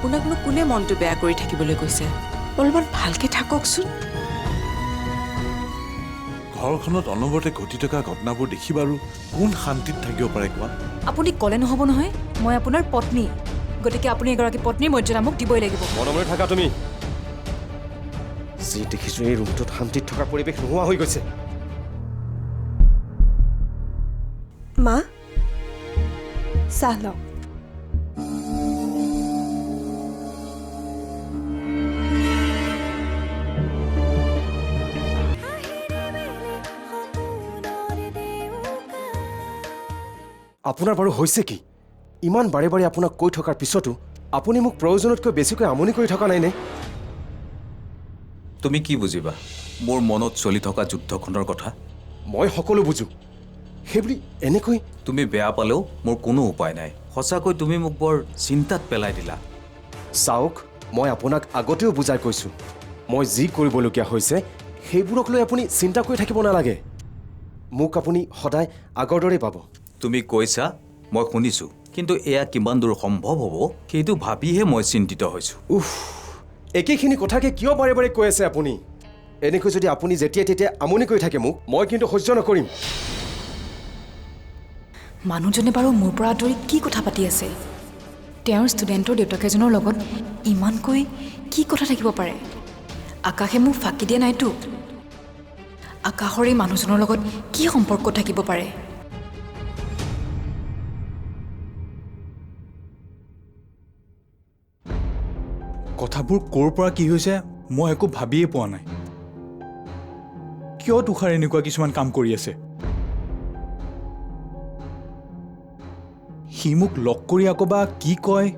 আপোনাকনো কোনে মনটো বেয়া কৰি থাকিবলৈ কৈছে অলপমান ভালকে থাককচোন ঘৰখনত অনবৰতে ঘটি থকা ঘটনাবোৰ দেখি বাৰু কোন শান্তিত থাকিব পাৰে কোৱা আপুনি ক'লে নহ'ব নহয় মই আপোনাৰ পত্নী গতিকে আপুনি এগৰাকী পত্নীৰ মৰ্যাদা মোক দিবই লাগিব মনে থাকা তুমি যি দেখিছো এই ৰুমটোত শান্তিত থকা পৰিৱেশ নোহোৱা হৈ গৈছে মা চাহ লওক আপোনাৰ বাৰু হৈছে কি ইমান বাৰে বাৰে আপোনাক কৈ থকাৰ পিছতো আপুনি মোক প্ৰয়োজনতকৈ বেছিকৈ আমনি কৰি থকা নাইনে তুমি কি বুজিবা মোৰ মনত চলি থকা যুদ্ধখনৰ কথা মই সকলো বুজো সেইবুলি এনেকৈ তুমি বেয়া পালেও মোৰ কোনো উপায় নাই সঁচাকৈ তুমি মোক বৰ চিন্তাত পেলাই দিলা চাওক মই আপোনাক আগতেও বুজাই কৈছোঁ মই যি কৰিবলগীয়া হৈছে সেইবোৰক লৈ আপুনি চিন্তা কৰি থাকিব নালাগে মোক আপুনি সদায় আগৰ দৰেই পাব তুমি কৈছা মই শুনিছোঁ কিন্তু এয়া কিমান দূৰ সম্ভৱ হ'ব সেইটো ভাবিহে মই চিন্তিত হৈছোঁ উফ একেখিনি কথাকে কিয় বাৰে বাৰে কৈ আছে আপুনি এনেকৈ যদি আপুনি যেতিয়া তেতিয়া আমনি কৰি থাকে মোক মই কিন্তু সহ্য নকৰিম মানুহজনে বাৰু মোৰ পৰা আঁতৰি কি কথা পাতি আছে তেওঁৰ ষ্টুডেণ্টৰ দেউতাক এজনৰ লগত ইমানকৈ কি কথা থাকিব পাৰে আকাশে মোক ফাঁকি দিয়া নাইতো আকাশৰ এই মানুহজনৰ লগত কি সম্পৰ্ক থাকিব পাৰে কথাবোৰ ক'ৰ পৰা কি হৈছে মই একো ভাবিয়ে পোৱা নাই কিয় তুষাৰ এনেকুৱা কিছুমান কাম কৰি আছে সি মোক লগ কৰি আকৌ বা কি কয়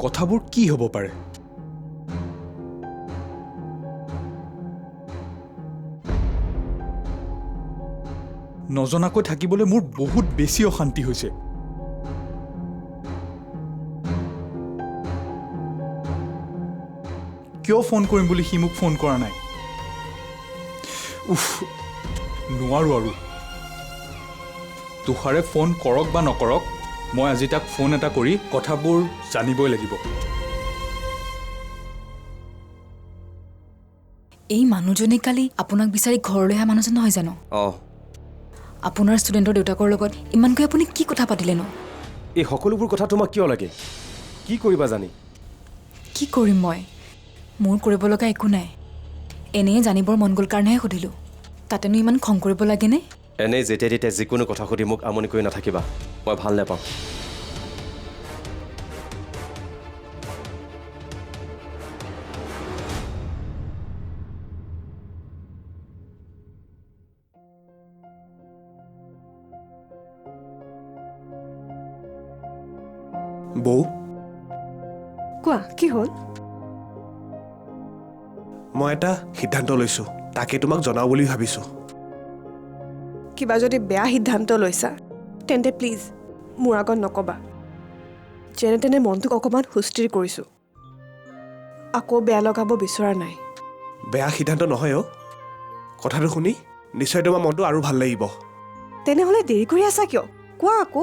কথাবোৰ কি হ'ব পাৰে নজনাকৈ থাকিবলৈ মোৰ বহুত বেছি অশান্তি হৈছে কিয় ফোন কৰিম বুলি সি মোক ফোন কৰা নাই উফ নোৱাৰো আৰু তুষাৰে ফোন কৰক বা নকৰক মই আজি তাক ফোন এটা কৰি কথাবোৰ জানিবই লাগিব এই মানুহজনে কালি আপোনাক বিচাৰি ঘৰলৈ অহা মানুহজন নহয় জানো অঁ আপোনাৰ ষ্টুডেণ্টৰ দেউতাকৰ লগত ইমানকৈ আপুনি কি কথা পাতিলে ন এই সকলোবোৰ কথা তোমাক কিয় লাগে কি কৰিবা জানি কি কৰিম মই মোৰ কৰিব লগা একো নাই এনেই জানিবৰ মন গ'ল কাৰণেহে সুধিলোঁ তাতেনো ইমান খং কৰিব লাগেনে এনেই যেতিয়া তেতিয়া যিকোনো কথা সুধি মোক আমনি কৰি নাথাকিবা মই ভাল নাপাওঁ বৌ কোৱা কি হ'ল মই এটা সিদ্ধান্ত লৈছোঁ তাকে তোমাক জনাওঁ বুলি ভাবিছোঁ কিবা যদি বেয়া সিদ্ধান্ত লৈছা তেন্তে প্লিজ মোৰ আগত নক'বা যেনে তেনে মনটোক অকণমান সুস্থিৰ কৰিছোঁ আকৌ বেয়া লগাব বিচৰা নাই বেয়া সিদ্ধান্ত নহয় অ' কথাটো শুনি নিশ্চয় তোমাৰ মনটো আৰু ভাল লাগিব তেনেহ'লে দেৰি কৰি আছা কিয় কোৱা আকৌ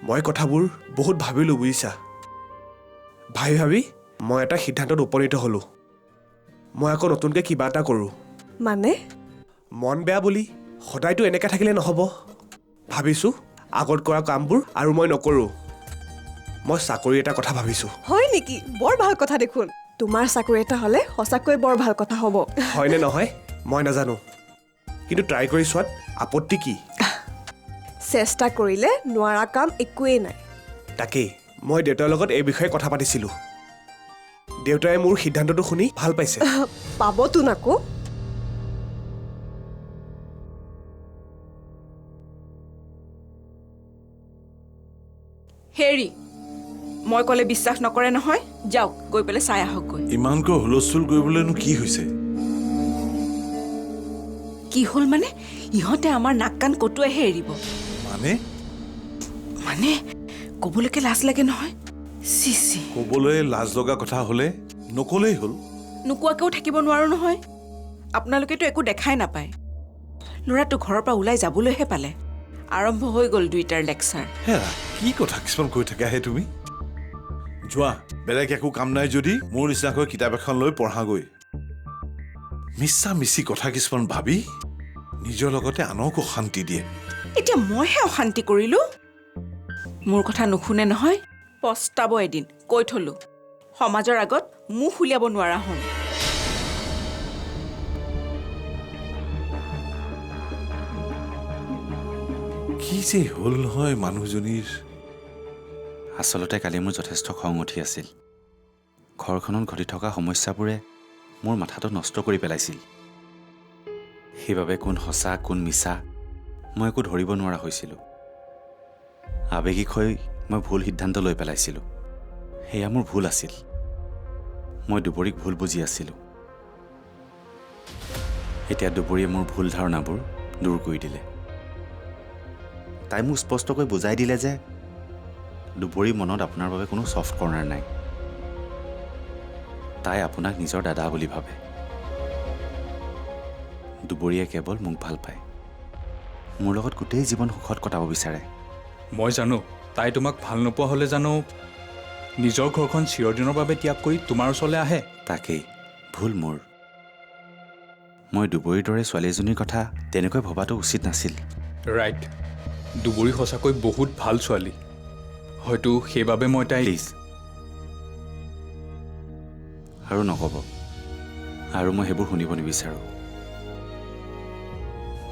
মই কথাবোৰ বহুত ভাবিলোঁ বুজিছা ভাবি ভাবি মই এটা সিদ্ধান্তত উপনীত হ'লোঁ মই আকৌ নতুনকৈ কিবা এটা কৰোঁ মানে মন বেয়া বুলি সদায়তো এনেকৈ থাকিলে নহ'ব ভাবিছোঁ আগত কৰা কামবোৰ আৰু মই নকৰোঁ মই চাকৰি এটা কথা ভাবিছোঁ হয় নেকি বৰ ভাল কথা দেখোন তোমাৰ চাকৰি এটা হ'লে সঁচাকৈ বৰ ভাল কথা হ'ব হয়নে নহয় মই নাজানো কিন্তু ট্ৰাই কৰি চোৱাত আপত্তি কি চেষ্টা কৰিলে নোৱাৰা কাম একোৱেই নাই তাকেই মই দেউতাৰ লগত এই বিষয়ে কথা পাতিছিলোঁ দেউতাই মোৰ সিদ্ধান্তটো শুনি ভাল পাইছে পাবতো নাকো হেৰি মই ক'লে বিশ্বাস নকৰে নহয় যাওক গৈ পেলাই চাই আহকগৈ ইমানকৈ হুলস্থুল কৰিবলৈনো কি হৈছে কি হ'ল মানে ইহঁতে আমাৰ নাক কাণ কটুৱাইহে এৰিব মানে মানে ক'বলৈকে লাজ লাগে নহয় চি চি ক'বলৈ লাজ লগা কথা হ'লে নক'লেই হ'ল নোকোৱাকৈও থাকিব নোৱাৰো নহয় আপোনালোকেতো একো দেখাই নাপায় ল'ৰাটো ঘৰৰ পৰা ওলাই যাবলৈহে পালে আৰম্ভ হৈ গ'ল দুইটাৰ লেকচাৰ হেৰা কি কথা কিছুমান কৈ থাকা হে তুমি যোৱা বেলেগ একো কাম নাই যদি মোৰ নিচিনাকৈ কিতাপ এখন লৈ পঢ়াগৈ মিছা মিছি কথা কিছুমান ভাবি নিজৰ লগতে আনক অশান্তি দিয়ে এতিয়া মইহে অশান্তি কৰিলো মোৰ কথা নুশুনে নহয় পস্তাব এদিন কৈ থলো সমাজৰ আগত মুখ উলিয়াব নোৱাৰা হ'ম কি যে হ'ল নহয় মানুহজনীৰ আচলতে কালি মোৰ যথেষ্ট খং উঠি আছিল ঘৰখনত ঘটি থকা সমস্যাবোৰে মোৰ মাথাটো নষ্ট কৰি পেলাইছিল সেইবাবে কোন সঁচা কোন মিছা মই একো ধৰিব নোৱাৰা হৈছিলোঁ আৱেগিক হৈ মই ভুল সিদ্ধান্ত লৈ পেলাইছিলোঁ সেয়া মোৰ ভুল আছিল মই দুবৰীক ভুল বুজি আছিলোঁ এতিয়া দুবৰীয়ে মোৰ ভুল ধাৰণাবোৰ দূৰ কৰি দিলে তাই মোক স্পষ্টকৈ বুজাই দিলে যে দুবৰীৰ মনত আপোনাৰ বাবে কোনো ছফ্ট কৰ্ণাৰ নাই তাই আপোনাক নিজৰ দাদা বুলি ভাবে দুবৰীয়ে কেৱল মোক ভাল পায় মোৰ লগত গোটেই জীৱন সুখত কটাব বিচাৰে মই জানো তাই তোমাক ভাল নোপোৱা হ'লে জানো নিজৰ ঘৰখন চিৰদিনৰ বাবে ত্যাগ কৰি তোমাৰ ওচৰলৈ আহে তাকেই ভুল মোৰ মই দুবৰীৰ দৰে ছোৱালী এজনীৰ কথা তেনেকৈ ভবাটো উচিত নাছিল ৰাইট দুবৰী সঁচাকৈ বহুত ভাল ছোৱালী হয়তো সেইবাবে মই তাই প্লিজ আৰু নক'ব আৰু মই সেইবোৰ শুনিব নিবিচাৰোঁ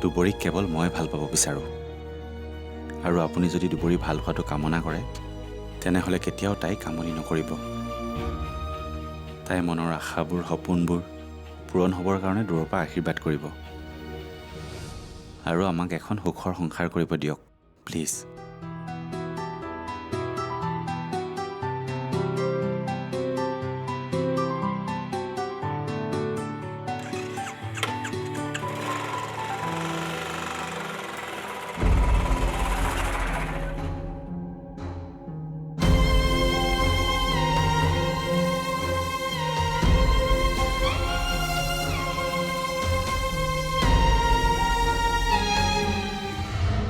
দুবৰীক কেৱল মই ভাল পাব বিচাৰোঁ আৰু আপুনি যদি দুবৰী ভাল হোৱাটো কামনা কৰে তেনেহ'লে কেতিয়াও তাইক কামনি নকৰিব তাই মনৰ আশাবোৰ সপোনবোৰ পূৰণ হ'বৰ কাৰণে দূৰৰ পৰা আশীৰ্বাদ কৰিব আৰু আমাক এখন সুখৰ সংসাৰ কৰিব দিয়ক প্লিজ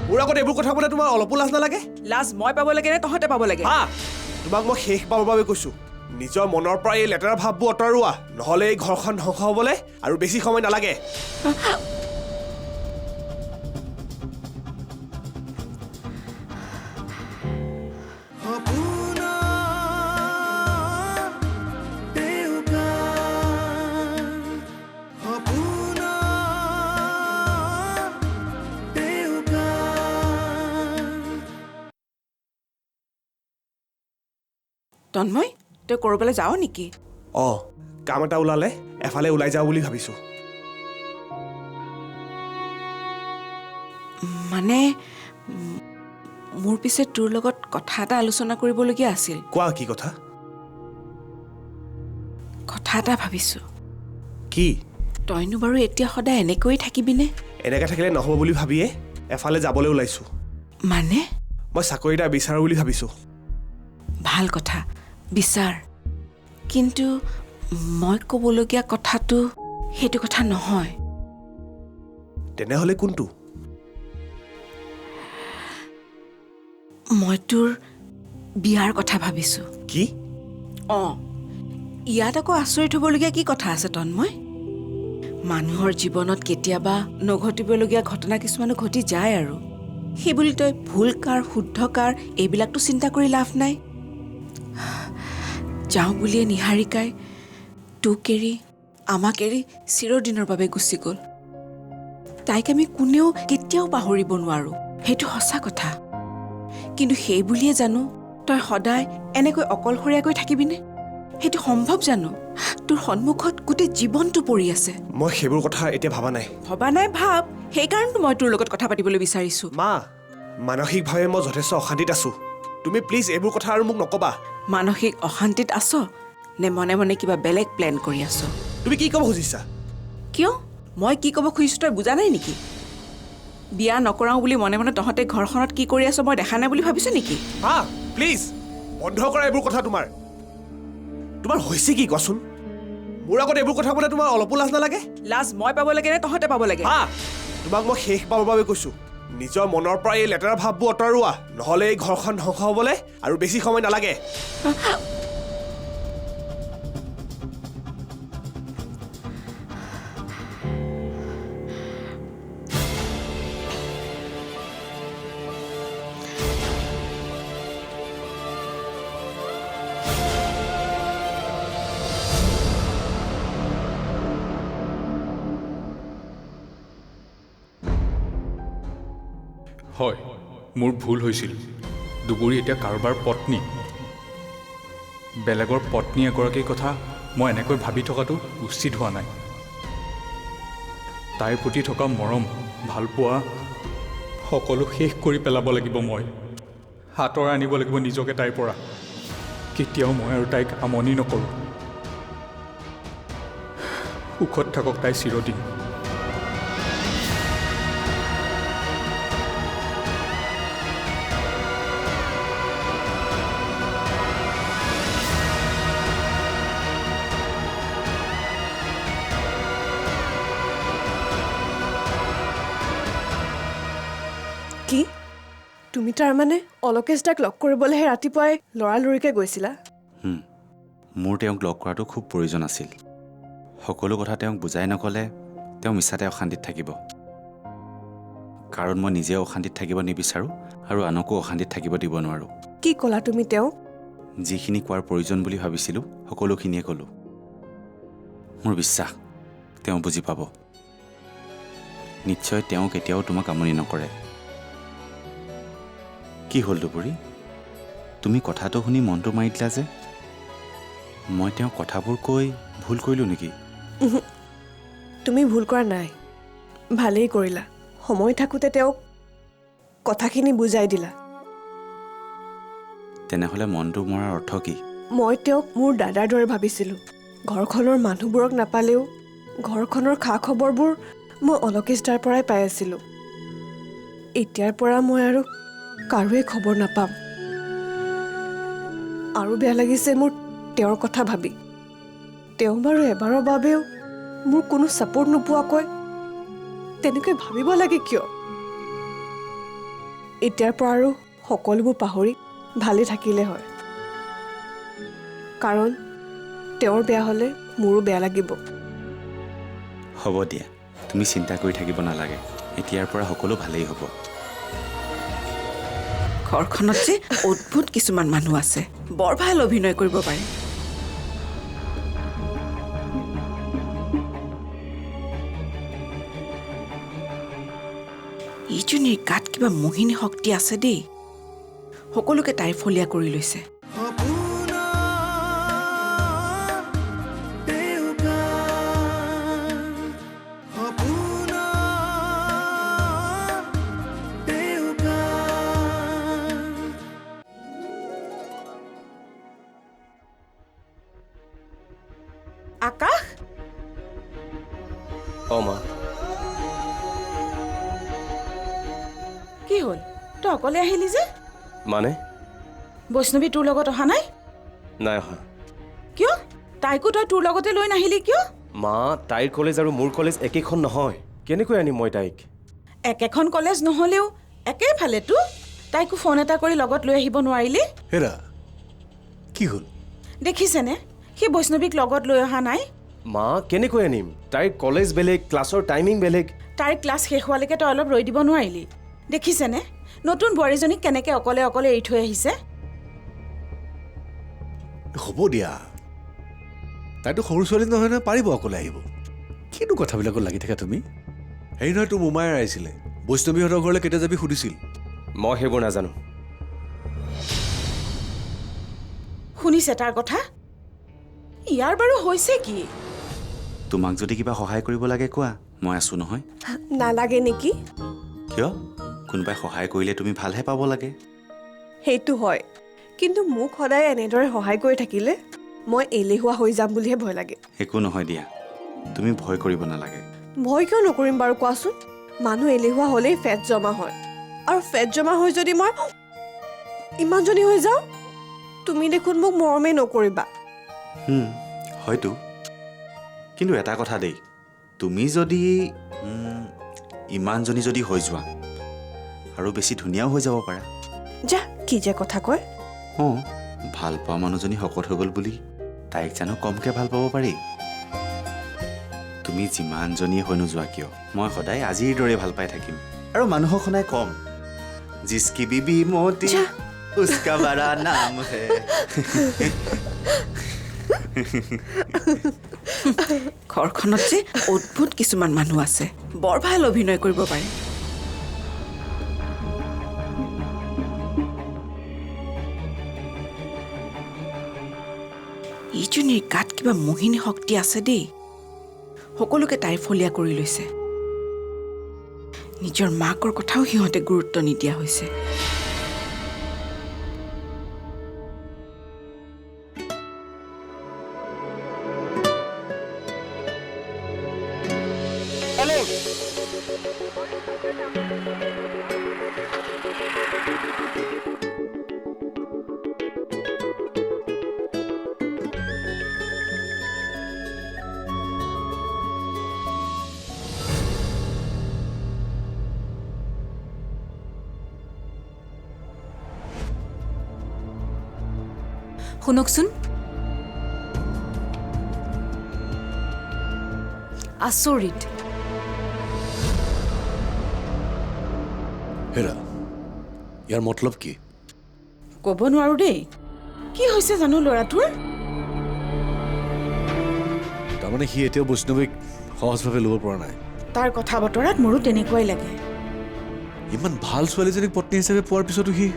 মোৰ আগত এইবোৰ কথা ক'লে তোমাৰ অলপো লাজ নালাগে লাজ মই পাব লাগে নে তহঁতে পাব লাগে হা তোমাক মই শেষ পাবৰ বাবে কৈছো নিজৰ মনৰ পৰা এই লেতেৰা ভাৱবোৰ আঁতৰোৱা নহ'লে এই ঘৰখন ধ্বংস হ'বলৈ আৰু বেছি সময় নালাগে তন্ময় তই ক'ৰবালৈ যাৱ নেকি অঁ কাম এটা ওলালে এফালে ওলাই যাওঁ বুলি ভাবিছোঁ মানে মোৰ পিছে তোৰ লগত কথা এটা আলোচনা কৰিবলগীয়া আছিল কোৱা কি কথা কথা এটা ভাবিছোঁ কি তইনো বাৰু এতিয়া সদায় এনেকৈয়ে থাকিবিনে এনেকৈ থাকিলে নহ'ব বুলি ভাবিয়ে এফালে যাবলৈ ওলাইছোঁ মানে মই চাকৰি এটা বিচাৰোঁ বুলি ভাবিছোঁ ভাল কথা বিচাৰ কিন্তু মই ক'বলগীয়া কথাটো সেইটো কথা নহয় তেনেহ'লে কোনটো মই তোৰ বিয়াৰ কথা ভাবিছোঁ কি অঁ ইয়াত আকৌ আচৰিত হ'বলগীয়া কি কথা আছে তন্ময় মানুহৰ জীৱনত কেতিয়াবা নঘটিবলগীয়া ঘটনা কিছুমানো ঘটি যায় আৰু সেইবুলি তই ভুল কাৰ শুদ্ধ কাৰ এইবিলাকতো চিন্তা কৰি লাভ নাই যাওঁ বুলিয়ে নিহাৰিকাই তোক এৰি আমাক এৰি চিৰদিনৰ বাবে গুচি গ'ল তাইক আমি কোনেও কেতিয়াও পাহৰিব নোৱাৰোঁ সেইটো সঁচা কথা কিন্তু সেই বুলিয়ে জানো তই সদায় এনেকৈ অকলশৰীয়াকৈ থাকিবিনে সেইটো সম্ভৱ জানো তোৰ সন্মুখত গোটেই জীৱনটো পৰি আছে মই সেইবোৰ কথা এতিয়া ভবা নাই ভবা নাই ভাব সেইকাৰণেতো মই তোৰ লগত কথা পাতিবলৈ বিচাৰিছোঁ মা মানসিকভাৱে মই যথেষ্ট অশান্তিত আছোঁ তুমি প্লিজ এইবোৰ কথা আৰু মোক নক'বা মানসিক অশান্তিত আছ নে মনে মনে কিবা বেলেগ প্লেন কৰি আছ তুমি কি ক'ব খুজিছা কিয় মই কি ক'ব খুজিছোঁ তই বুজা নাই নেকি বিয়া নকৰাওঁ বুলি মনে মনে তহঁতে ঘৰখনত কি কৰি আছ মই দেখা নাই বুলি ভাবিছ নেকি হা প্লিজ বন্ধ কৰা এইবোৰ কথা তোমাৰ হৈছে কি কোৱাচোন মোৰ আগত এইবোৰ কথা ক'লে তোমাৰ অলপো লাজ নালাগে লাজ মই পাব লাগে নে তহঁতে পাব লাগে হা তোমাক মই শেষ পাবৰ বাবে কৈছোঁ নিজৰ মনৰ পৰা এই লেতেৰা ভাৱবোৰ আঁতৰোৱা নহ'লে এই ঘৰখন ধ্বংস হ'বলৈ আৰু বেছি সময় নালাগে হয় মোৰ ভুল হৈছিল দুবুৰী এতিয়া কাৰোবাৰ পত্নী বেলেগৰ পত্নী এগৰাকীৰ কথা মই এনেকৈ ভাবি থকাটো উচিত হোৱা নাই তাইৰ প্ৰতি থকা মৰম ভালপোৱা সকলো শেষ কৰি পেলাব লাগিব মই হাতৰে আনিব লাগিব নিজকে তাইৰ পৰা কেতিয়াও মই আৰু তাইক আমনি নকৰোঁ সুখত থাকক তাই চিৰদিন কি তুমি তাৰমানে অলকেশ দাক লগ কৰিবলৈহে ৰাতিপুৱাই লৰালৰিকৈ গৈছিলা মোৰ তেওঁক লগ কৰাটো খুব প্ৰয়োজন আছিল সকলো কথা তেওঁক বুজাই নক'লে তেওঁ মিছাতে অশান্তিত থাকিব কাৰণ মই নিজেও অশান্তিত থাকিব নিবিচাৰোঁ আৰু আনকো অশান্তিত থাকিব দিব নোৱাৰোঁ কি ক'লা তুমি তেওঁক যিখিনি কোৱাৰ প্ৰয়োজন বুলি ভাবিছিলোঁ সকলোখিনিয়ে ক'লোঁ মোৰ বিশ্বাস তেওঁ বুজি পাব নিশ্চয় তেওঁ কেতিয়াও তোমাক আমনি নকৰে কি হ'ল দুবুৰী তুমি কথাটো শুনি মনটো মাৰি দিলা যে মই তেওঁ কথাবোৰ কৈ ভুল কৰিলোঁ নেকি তুমি ভুল কৰা নাই ভালেই কৰিলা সময় থাকোঁতে তেওঁক কথাখিনি বুজাই দিলা তেনেহ'লে মনটো মৰাৰ অৰ্থ কি মই তেওঁক মোৰ দাদাৰ দৰে ভাবিছিলোঁ ঘৰখনৰ মানুহবোৰক নাপালেও ঘৰখনৰ খা খবৰবোৰ মই অলকেশ দাৰ পৰাই পাই আছিলোঁ এতিয়াৰ পৰা মই আৰু কাৰোৱে খবৰ নাপাম আৰু বেয়া লাগিছে মোৰ তেওঁৰ কথা ভাবি তেওঁ বাৰু এবাৰৰ বাবেও মোৰ কোনো ছাপোৰ্ট নোপোৱাকৈ তেনেকৈ ভাবিব লাগে কিয় এতিয়াৰ পৰা আৰু সকলোবোৰ পাহৰি ভালে থাকিলে হয় কাৰণ তেওঁৰ বেয়া হ'লে মোৰো বেয়া লাগিব হ'ব দিয়া তুমি চিন্তা কৰি থাকিব নালাগে এতিয়াৰ পৰা সকলো ভালেই হ'ব ঘৰখনত যে অদ্ভুত কিছুমান মানুহ আছে বৰ ভাল অভিনয় কৰিব পাৰে ইজনীৰ গাত কিবা মোহিনী শক্তি আছে দেই সকলোকে তাই ফলীয়া কৰি লৈছে আকাশ মা কি হ'ল তই অকলে আহিলি যে মানে বৈষ্ণৱী তোৰ লগত অহা নাই নাই অহা কিয় তাইকো তই তোৰ লগতে লৈ নাহিলি কিয় মা তাইৰ কলেজ আৰু মোৰ কলেজ একেখন নহয় কেনেকৈ আনিম মই তাইক একেখন কলেজ নহ'লেও একেফালেতো তাইকো ফোন এটা কৰি লগত লৈ আহিব নোৱাৰিলি হেৰা কি হ'ল দেখিছেনে সি বৈষ্ণৱীক লগত লৈ অহা নাই মা কেনেকৈ আনিম তাইৰ কলেজ বেলেগ ক্লাছৰ টাইমিং বেলেগ তাইৰ ক্লাছ শেষ হোৱালৈকে তই অলপ ৰৈ দিব নোৱাৰিলি দেখিছেনে নতুন বোৱাৰীজনীক কেনেকৈ অকলে অকলে এৰি থৈ আহিছে হ'ব দিয়া তাইতো সৰু ছোৱালী নহয় নহয় পাৰিব অকলে আহিব কিনো কথাবিলাকত লাগি থাকা তুমি হেৰি নহয় তোৰ মোমাই আহিছিলে বৈষ্ণৱীহঁতৰ ঘৰলৈ কেতিয়া যাবি সুধিছিল মই সেইবোৰ নাজানো শুনিছে তাৰ কথা ইয়াৰ বাৰু হৈছে কি তোমাক যদি কিবা সহায় কৰিব লাগে কোৱা মই আছোঁ নহয় নালাগে নেকি কিয় কোনোবাই সহায় কৰিলে তুমি ভালহে পাব লাগে সেইটো হয় কিন্তু মোক সদায় এনেদৰে সহায় কৰি থাকিলে মই এলেহুৱা হৈ যাম বুলিহে ভয় লাগে একো নহয় দিয়া তুমি ভয় কৰিব নালাগে ভয় কিয় নকৰিম বাৰু কোৱাচোন মানুহ এলেহুৱা হ'লেই ফেট জমা হয় আৰু ফেট জমা হৈ যদি মই ইমানজনী হৈ যাওঁ তুমি দেখোন মোক মৰমেই নকৰিবা হয়তো কিন্তু এটা কথা দেই তুমি যদি ইমানজনী যদি হৈ যোৱা আৰু বেছি ধুনীয়াও হৈ যাব পাৰা। যা কি যে কথা কয়। অঁ, ভাল পোৱা মানুহজনী শকত হৈ গ'ল বুলি তাইক জানো কমকৈ ভাল পাব পাৰি? তুমি যিমানজনীয়ে হৈ নোযোৱা কিয়, মই সদায় আজিৰ দৰে ভাল পাই থাকিম। আৰু মানুহক সদায় কম, জিচকি বিবি মতি উস্কা বাৰা নাম হে। ঘৰখনত যে অদ্ভুত কিছুমান মানুহ আছে, বৰ ভাল অভিনয় কৰিব পাৰে। ইজনীৰ গাত কিবা মোহিনী শক্তি আছে দেই। সকলোকে তাইৰ ফলীয়া কৰি লৈছে। নিজৰ মাকৰ কথাও সিহঁতে গুৰুত্ব নিদিয়া হৈছে। শুনকচোন, আচৰিত। হেৰা, ইয়াৰ মতলব কি? ক'ব নোৱাৰো দেই, কি হৈছে জানো ল'ৰাটোৰ। তাৰমানে সি এতিয়াও বৈষ্ণৱীক সহজভাৱে ল'ব পৰা নাই। তাৰ কথা বতৰাত মোৰো তেনেকুৱাই লাগে। ইমান ভাল ছোৱালীজনীক পত্নী হিচাপে পোৱাৰ পিছতো সি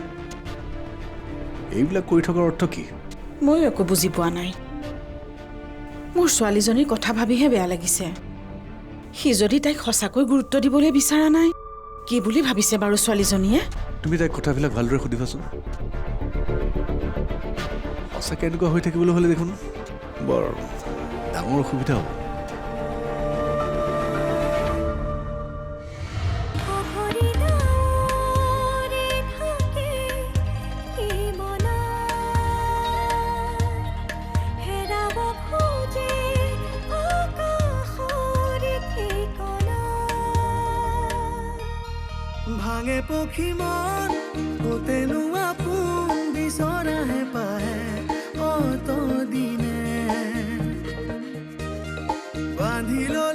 এইবিলাক কৰি থকাৰ অৰ্থ কি? ময়ো একো বুজি পোৱা নাই। মোৰ ছোৱালীজনীৰ কথা ভাবিহে বেয়া লাগিছে। সি যদি তাইক সঁচাকৈ গুৰুত্ব দিবলৈ বিচৰা নাই, কি বুলি ভাবিছে বাৰু ছোৱালীজনীয়ে? তুমি তাইক কথাবিলাক ভালদৰে সুধিবাচোন। সঁচাকৈ এনেকুৱা হৈ থাকিবলৈ হ'লে দেখোন বৰ ডাঙৰ অসুবিধা হ'ব। ভাঙে পক্ষী মন গোটেনো আপোন বিচৰাহে পাহে অত দিনে বান্ধিলৈ